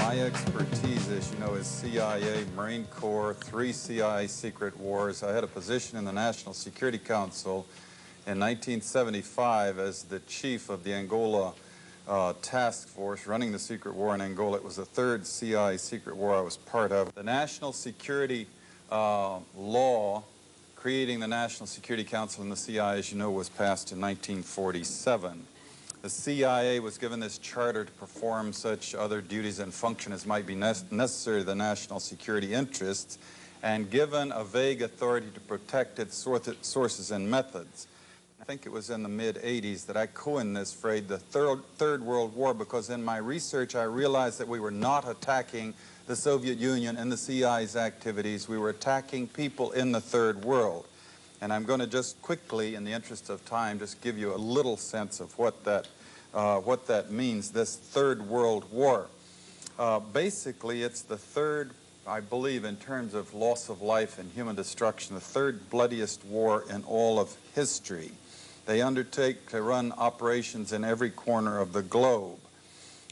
My expertise, as you know, is CIA, Marine Corps, 3 CIA secret wars. I had a position in the National Security Council in 1975 as the chief of the Angola task force running the secret war in Angola. It was the 3rd CIA secret war I was part of. The national security law creating the National Security Council and the CIA, as you know, was passed in 1947. The CIA was given this charter to perform such other duties and function as might be necessary to the national security interests, and given a vague authority to protect its sources and methods. I think it was in the mid-'80s that I coined this phrase, the Third World War, because in my research I realized that we were not attacking the Soviet Union and the CIA's activities. We were attacking people in the Third World. And I'm going to just quickly, in the interest of time, just give you a little sense of what that means, this Third World War. Basically, it's the third, I believe, in terms of loss of life and human destruction, the third bloodiest war in all of history. They undertake to run operations in every corner of the globe.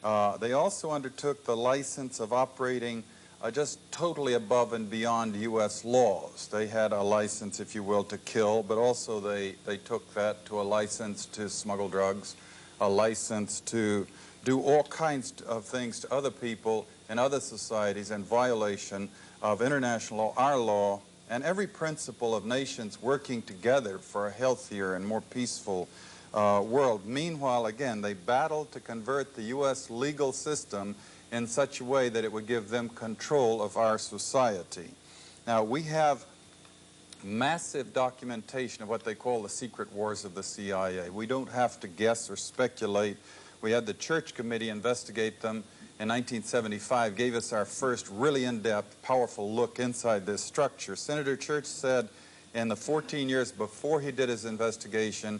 They also undertook the license of operating just totally above and beyond U.S. laws. They had a license, if you will, to kill, but also they took that to a license to smuggle drugs, a license to do all kinds of things to other people in other societies in violation of international law, our law, and every principle of nations working together for a healthier and more peaceful world. Meanwhile, again, they battled to convert the U.S. legal system in such a way that it would give them control of our society. Now, we have massive documentation of what they call the secret wars of the CIA. We don't have to guess or speculate. We had the Church Committee investigate them in 1975, gave us our first really in-depth, powerful look inside this structure. Senator Church said in the 14 years before he did his investigation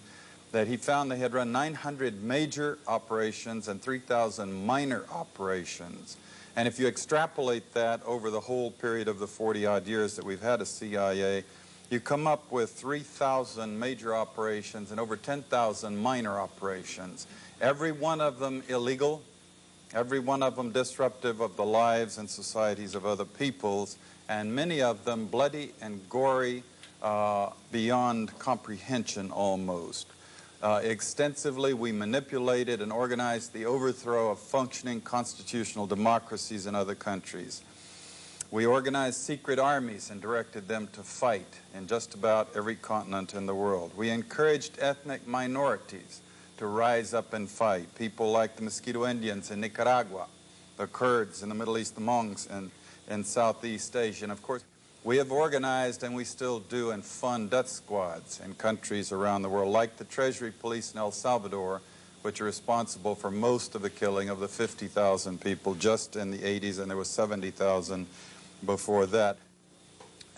that he found they had run 900 major operations and 3,000 minor operations. And if you extrapolate that over the whole period of the 40-odd years that we've had a CIA, you come up with 3,000 major operations and over 10,000 minor operations. Every one of them illegal, every one of them disruptive of the lives and societies of other peoples, and many of them bloody and gory beyond comprehension almost. Extensively, we manipulated and organized the overthrow of functioning constitutional democracies in other countries. We organized secret armies and directed them to fight in just about every continent in the world. We encouraged ethnic minorities to rise up and fight, people like the Mosquito Indians in Nicaragua, the Kurds in the Middle East, the Mongs in Southeast Asia, and of course, we have organized, and we still do, and fund death squads in countries around the world, like the Treasury Police in El Salvador, which are responsible for most of the killing of the 50,000 people just in the 80s, and there was 70,000 before that.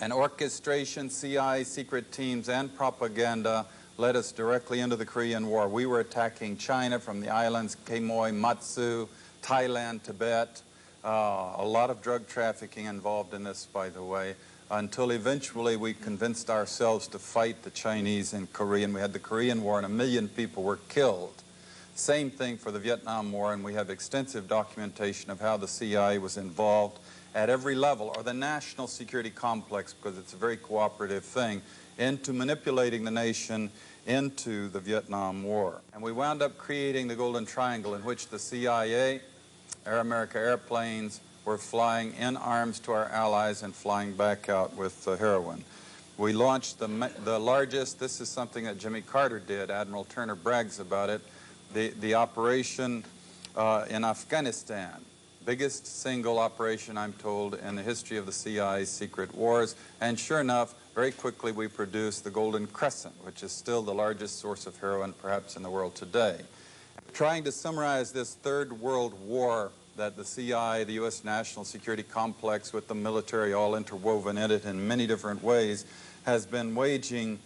And orchestration, CIA, secret teams, and propaganda led us directly into the Korean War. We were attacking China from the islands Quemoy, Matsu, Thailand, Tibet. A lot of drug trafficking involved in this, by the way, until eventually we convinced ourselves to fight the Chinese in Korea. And we had the Korean War, and 1 million people were killed. Same thing for the Vietnam War, and we have extensive documentation of how the CIA was involved at every level, or the national security complex, because it's a very cooperative thing, into manipulating the nation into the Vietnam War. And we wound up creating the Golden Triangle, in which the CIA, Air America airplanes were flying in arms to our allies and flying back out with heroin. We launched the largest, this is something that Jimmy Carter did, Admiral Turner brags about it, the operation in Afghanistan. Biggest single operation, I'm told, in the history of the CIA's secret wars. And sure enough, very quickly we produced the Golden Crescent, which is still the largest source of heroin perhaps in the world today. Trying to summarize this Third World War that the CIA, the U.S. national security complex with the military all interwoven in it in many different ways, has been waging.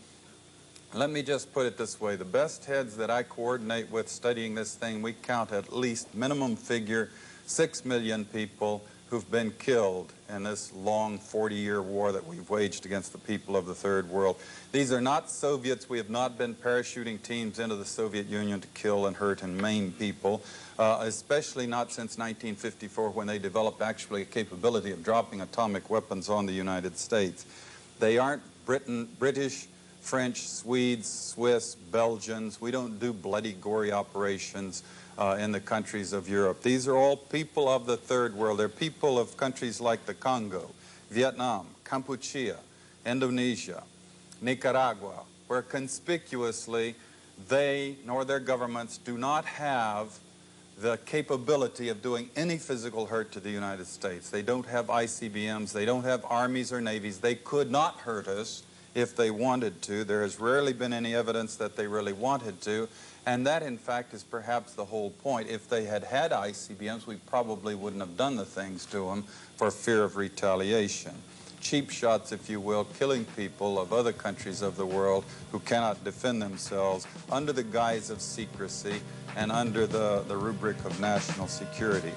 Let me just put it this way. The best heads that I coordinate with studying this thing, we count at least minimum figure 6 million people who've been killed in this long 40-year war that we've waged against the people of the Third World. These are not Soviets. We have not been parachuting teams into the Soviet Union to kill and hurt and maim people, especially not since 1954 when they developed actually a capability of dropping atomic weapons on the United States. They aren't British, French, Swedes, Swiss, Belgians. We don't do bloody, gory operations in the countries of Europe. These are all people of the Third World. They're people of countries like the Congo, Vietnam, Kampuchea, Indonesia, Nicaragua, where conspicuously they nor their governments do not have the capability of doing any physical hurt to the United States. They don't have ICBMs. They don't have armies or navies. They could not hurt us if they wanted to. There has rarely been any evidence that they really wanted to. And that, in fact, is perhaps the whole point. If they had had ICBMs, we probably wouldn't have done the things to them for fear of retaliation. Cheap shots, if you will, killing people of other countries of the world who cannot defend themselves under the guise of secrecy and under the rubric of national security.